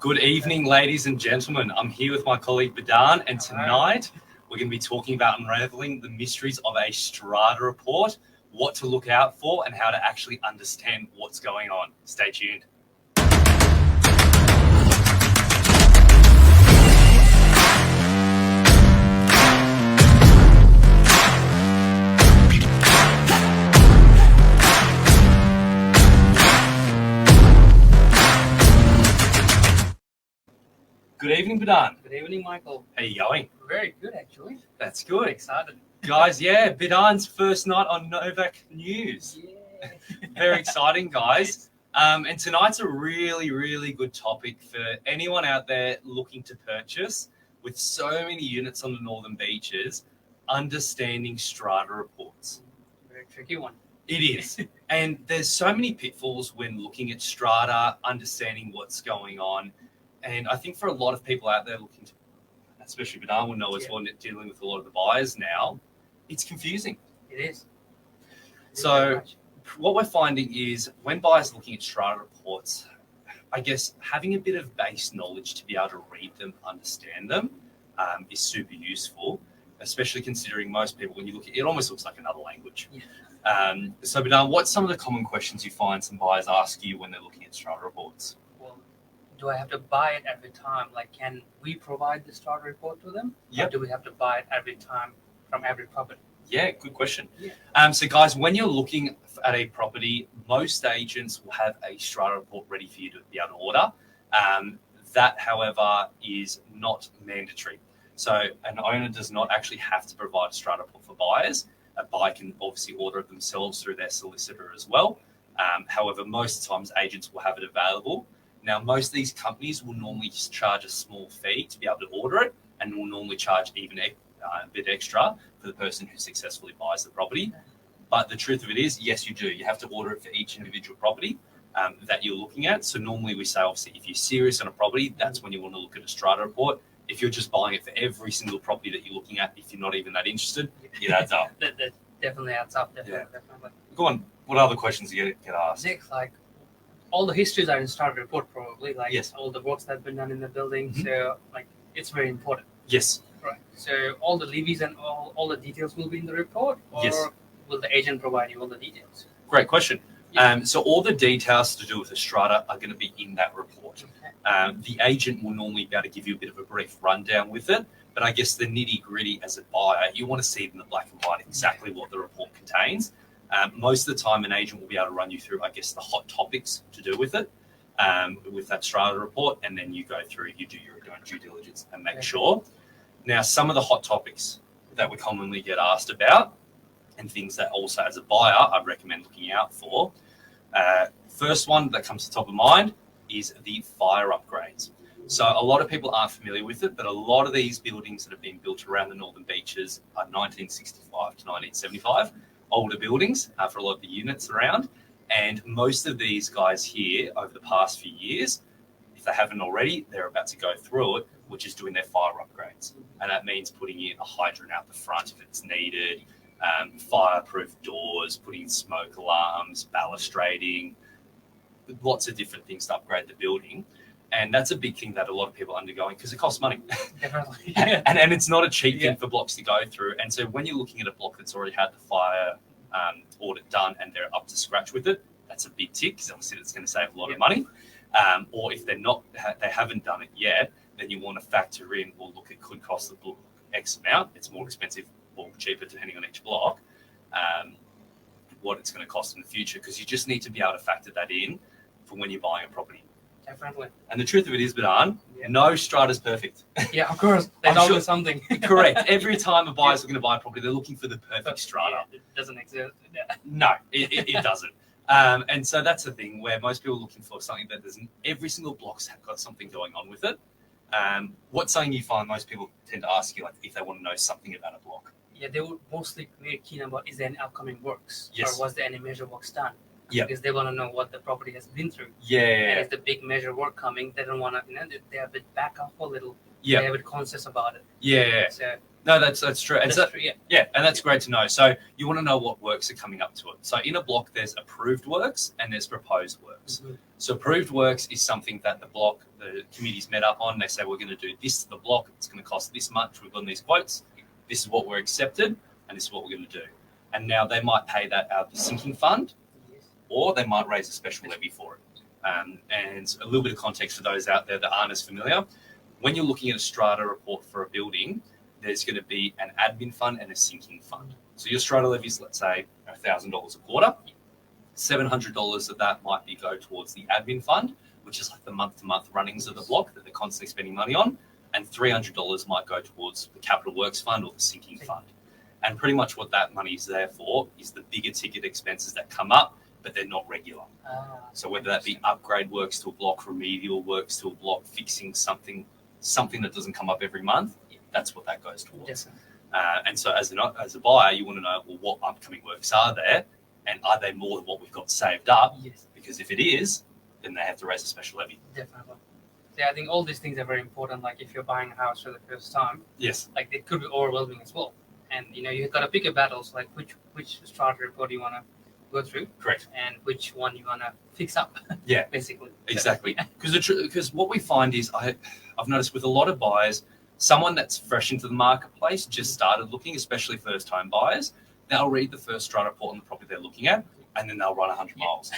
Good evening, ladies and gentlemen. I'm here with my colleague Badan, and tonight we're going to be talking about unraveling the mysteries of a Strata report, what to look out for, and how to actually understand what's going on. Stay tuned. Good evening, Badan. Good evening, Michael. How you going? Very good, actually. That's good. Excited. Guys, yeah, Badan's first night on Novak News. Yeah. Very exciting, guys. And tonight's a really, really good topic for anyone out there looking to purchase. With so many units on the northern beaches, understanding Strata reports. Very tricky one. It is. And there's so many pitfalls when looking at Strata, understanding what's going on. And I think for a lot of people out there looking to, especially Badan will know as well, dealing with a lot of the buyers now, it's confusing. It is. So what we're finding is when buyers are looking at Strata reports, I guess having a bit of base knowledge to be able to read them, understand them, is super useful, especially considering most people, when you look at it, it almost looks like another language. Yeah. So Badan, what's some of the common questions you find some buyers ask you when they're looking at Strata reports? Do I have to buy it every time? Like, can we provide the Strata report to them? Yep. Or do we have to buy it every time from every property? Yeah, good question. Yeah. So guys, when you're looking at a property, most agents will have a Strata report ready for you to be able to order. That, however, is not mandatory. So an owner does not actually have to provide a Strata report for buyers. A buyer can obviously order it themselves through their solicitor as well. However, most times agents will have it available. Now, most of these companies will normally just charge a small fee to be able to order it, and will normally charge even a bit extra for the person who successfully buys the property. But the truth of it is, yes, you do. You have to order it for each individual property that you're looking at. So normally we say, obviously, if you're serious on a property, that's when you want to look at a Strata report. If you're just buying it for every single property that you're looking at, if you're not even that interested, it adds up. That definitely adds up. Definitely. Go on. What other questions do you get asked? Next, like, all the histories are in Strata report, probably. Like, yes. All the works that have been done in the building. Mm-hmm. So, like, it's very important. Yes. Right. So all the levies and all the details will be in the report, or yes. will the agent provide you all the details? Great question. Yeah. So all the details to do with the Strata are going to be in that report. Okay. The agent will normally be able to give you a bit of a brief rundown with it, but I guess the nitty-gritty as a buyer, you want to see it in the black and white exactly what the report contains. Most of the time, an agent will be able to run you through, I guess, the hot topics to do with it, with that Strata report, and then you go through, you do your own due diligence and make sure. Now, some of the hot topics that we commonly get asked about, and things that also as a buyer I'd recommend looking out for. First one that comes to the top of mind is the fire upgrades. So a lot of people aren't familiar with it, but a lot of these buildings that have been built around the northern beaches are 1965 to 1975. Older buildings for a lot of the units around, and most of these guys here over the past few years, if they haven't already, they're about to go through it, which is doing their fire upgrades, and that means putting in a hydrant out the front if it's needed, fireproof doors, putting in smoke alarms, balustrading, lots of different things to upgrade the building. And that's a big thing that a lot of people are undergoing because it costs money. Definitely. and it's not a cheap thing for blocks to go through. And so when you're looking at a block that's already had the fire audit done and they're up to scratch with it, that's a big tick because obviously it's going to save a lot of money. Or if they're not, they haven't done it yet, then you want to factor in, well, look, it could cost the block X amount. It's more expensive or cheaper depending on each block, what it's going to cost in the future, because you just need to be able to factor that in for when you're buying a property. Definitely. And the truth of it is, Badan, no Strata's perfect. Yeah, of course. There's always something. Correct. Every time a buyer's looking to buy a property, they're looking for the perfect Strata. Yeah, it doesn't exist. Yeah. No, it doesn't. And so that's the thing where most people are looking for something that doesn't. Every single block's got something going on with it. What's something you find most people tend to ask you, like, if they want to know something about a block? Yeah, they would mostly be keen about, is there any upcoming works? Yes. Or was there any major works done? Yeah. Because they want to know what the property has been through. Yeah. And if the big major work coming, they don't want to, they have a bit back up a little. Yeah. They're a bit conscious about it. Yeah. So, no, that's true. And that's true, yeah. Yeah, and that's great to know. So you want to know what works are coming up to it. So in a block, there's approved works and there's proposed works. Mm-hmm. So approved works is something that the committee's met up on. They say we're going to do this to the block. It's going to cost this much. We've done these quotes. This is what we're accepted, and this is what we're going to do. And now they might pay that out of the sinking fund, or they might raise a special levy for it. And a little bit of context for those out there that aren't as familiar. When you're looking at a strata report for a building, there's going to be an admin fund and a sinking fund. So your strata levy is, let's say, $1,000 a quarter. $700 of that might go towards the admin fund, which is like the month-to-month runnings of the block that they're constantly spending money on, and $300 might go towards the capital works fund or the sinking fund. And pretty much what that money is there for is the bigger ticket expenses that come up, but they're not regular. So whether that be upgrade works to a block, remedial works to a block, fixing something that doesn't come up every month, that's what that goes towards. And so as a buyer, you want to know, well, what upcoming works are there, and are they more than what we've got saved up? Yes. Because if it is, then they have to raise a special levy. Definitely. Yeah, I think all these things are very important. Like if you're buying a house for the first time, yes, like it could be overwhelming as well. And you've got to pick your battles, like which strata report you want to go through, correct, and which one you want to fix up. Yeah, basically. Exactly. Because what we find is I've noticed with a lot of buyers, someone that's fresh into the marketplace, just started looking, especially first-time buyers, they'll read the first strata report on the property they're looking at, and then they'll run 100 miles.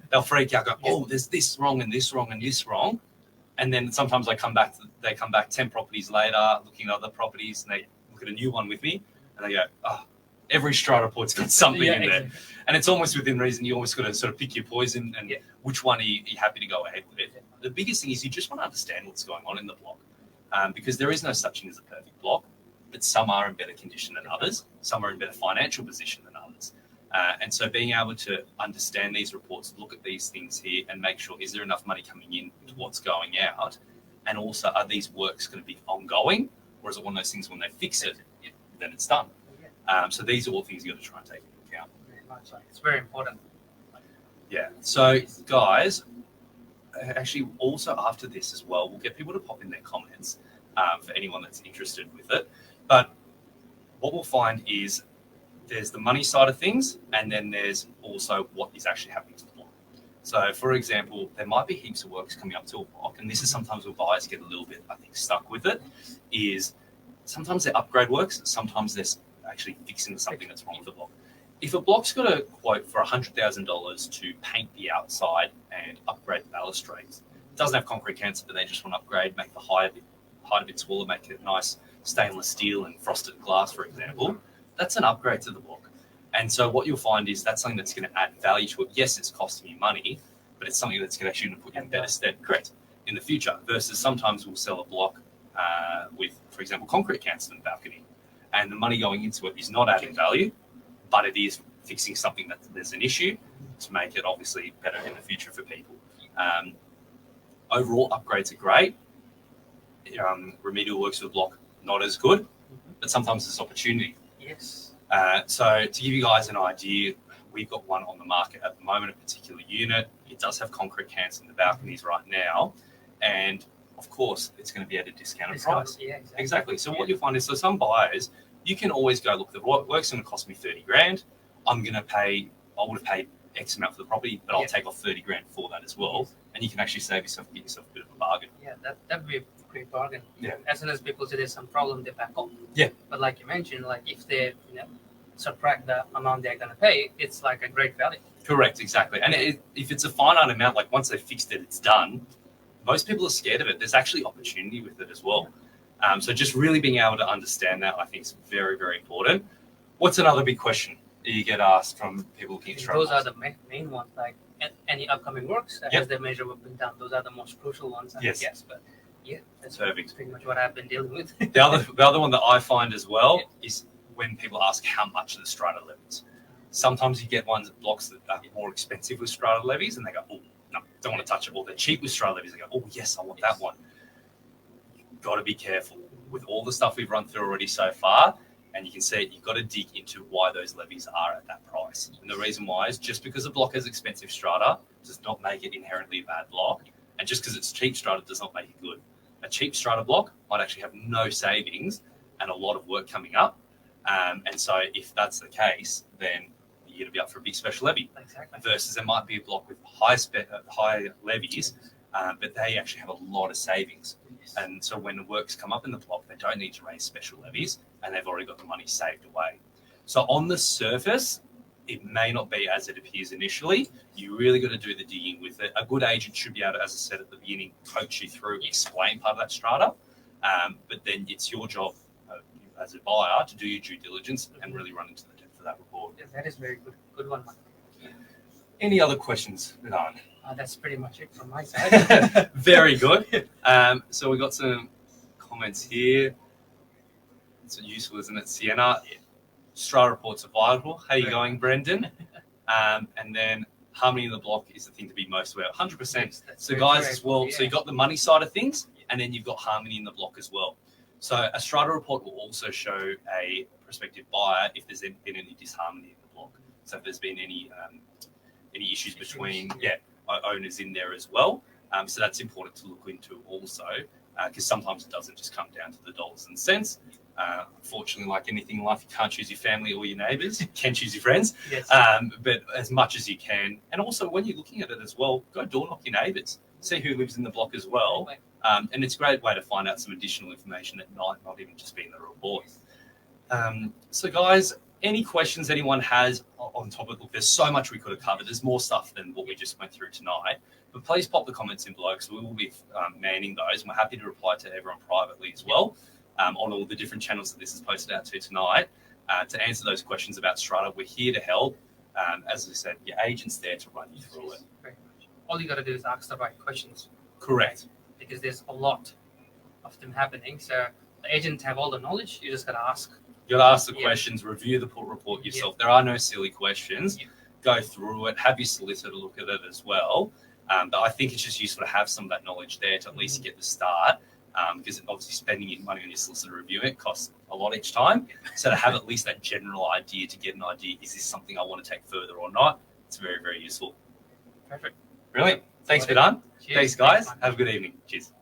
They'll freak out, go, oh, there's this wrong and this wrong and this wrong. And then sometimes they come back 10 properties later, looking at other properties, and they look at a new one with me, and they go, oh, every strata report's got something in there. Exactly. And it's almost within reason. You almost got to sort of pick your poison and which one are you happy to go ahead with. The biggest thing is you just want to understand what's going on in the block, because there is no such thing as a perfect block, but some are in better condition than others. Some are in better financial position than others. And so being able to understand these reports, look at these things here and make sure, is there enough money coming in to what's going out? And also, are these works going to be ongoing? Or is it one of those things when they fix it, then it's done? So these are all things you've got to try and take into account. It's very important. Yeah. So, guys, actually, also after this as well, we'll get people to pop in their comments for anyone that's interested with it. But what we'll find is there's the money side of things, and then there's also what is actually happening to the block. So, for example, there might be heaps of works coming up to a block, and this is sometimes where buyers get a little bit, I think, stuck with it, is sometimes they're upgrade works, sometimes they're actually fixing something that's wrong with the block. If a block's got a quote for $100,000 to paint the outside and upgrade the balustrades, it doesn't have concrete cancer, but they just want to upgrade, make the height a bit taller, make it nice stainless steel and frosted glass, for example, that's an upgrade to the block. And so what you'll find is that's something that's going to add value to it. Yes, it's costing you money, but it's something that's actually going to put you in better stead, correct, in the future, versus sometimes we'll sell a block with, for example, concrete cancer in the balcony, and the money going into it is not adding value, but it is fixing something that there's an issue to make it obviously better in the future for people. Overall, upgrades are great. Remedial works for the block, not as good, but sometimes there's opportunity. Yes. So to give you guys an idea, we've got one on the market at the moment, a particular unit. It does have concrete cans in the balconies right now, and of course, it's going to be at a discounted price. Yeah, exactly. So what you'll find is, so some buyers, you can always go, look, the work's going to cost me $30,000. I would have paid X amount for the property, but I'll take off $30,000 for that as well. Yes. And you can actually save yourself, get yourself a bit of a bargain. Yeah, that'd be a great bargain. Yeah. As soon as people say there's some problem, they back off. Yeah. But like you mentioned, like if they subtract the amount they're going to pay, it's like a great value. Correct, exactly. And if it's a finite amount, like once they've fixed it, it's done. Most people are scared of it. There's actually opportunity with it as well. So just really being able to understand that, I think, is very, very important. What's another big question that you get asked from people looking at Strata? Those are the main ones, like any upcoming works that has their measure been done. Those are the most crucial ones, I guess. But yeah, that's perfect. Pretty much what I've been dealing with. The other one that I find as well is when people ask how much are the strata levies. Sometimes you get ones at blocks that are more expensive with strata levies, and they go, oh, no, don't want to touch it. Or they're cheap with strata levies. They go, oh, yes, I want that one. You've got to be careful with all the stuff we've run through already so far. And you can see it, you've got to dig into why those levies are at that price. And the reason why is just because a block has expensive strata does not make it inherently a bad block. And just because it's cheap strata does not make it good. A cheap strata block might actually have no savings and a lot of work coming up. And so if that's the case, then you're going to be up for a big special levy. Exactly. Versus there might be a block with high levies, but they actually have a lot of savings. And so when the works come up in the block, they don't need to raise special levies, and they've already got the money saved away. So on the surface, it may not be as it appears initially. You really got to do the digging with it. A good agent should be able to, as I said at the beginning, coach you through, explain part of that strata. But then it's your job as a buyer to do your due diligence and really run into the depth of that report. Yeah, that is very good one, Mike. Any other questions, Badan? That's pretty much it from my side. Very good. So we got some comments here. It's useful, isn't it? Sienna. Strata reports are vital. How are you going, Brendan? And then harmony in the block is the thing to be most aware of. 100%. So guys as well, so you've got the money side of things, and then you've got harmony in the block as well. So a strata report will also show a prospective buyer if there's been any disharmony in the block. So if there's been any issues between owners in there as well. So that's important to look into also, because sometimes it doesn't just come down to the dollars and cents. Unfortunately, like anything in life, you can't choose your family or your neighbours. You can choose your friends, yes. But as much as you can. And also, when you're looking at it as well, go door knock your neighbours. See who lives in the block as well. And it's a great way to find out some additional information at night, not even just be in the report. So, guys, any questions anyone has on topic? Look, there's so much we could have covered. There's more stuff than what we just went through tonight. But please pop the comments in below, because we will be manning those. And we're happy to reply to everyone privately as well. On all the different channels that this is posted out to tonight, to answer those questions about Strata. We're here to help. As I said, your agent's there to run you through it. Very much. All you got to do is ask the right questions. Correct. Because there's a lot of them happening. So the agents have all the knowledge. You just got to ask. You got to ask the questions, review the report yourself. There are no silly questions. Go through it. Have your solicitor look at it as well. But I think it's just useful to have some of that knowledge there to at least get the start. Because obviously spending your money on your solicitor reviewing it costs a lot each time. So to have at least that general idea, to get an idea, is this something I want to take further or not? It's very, very useful. Perfect. Brilliant. Thanks, Badan. Thanks, guys. Have a good evening. Cheers.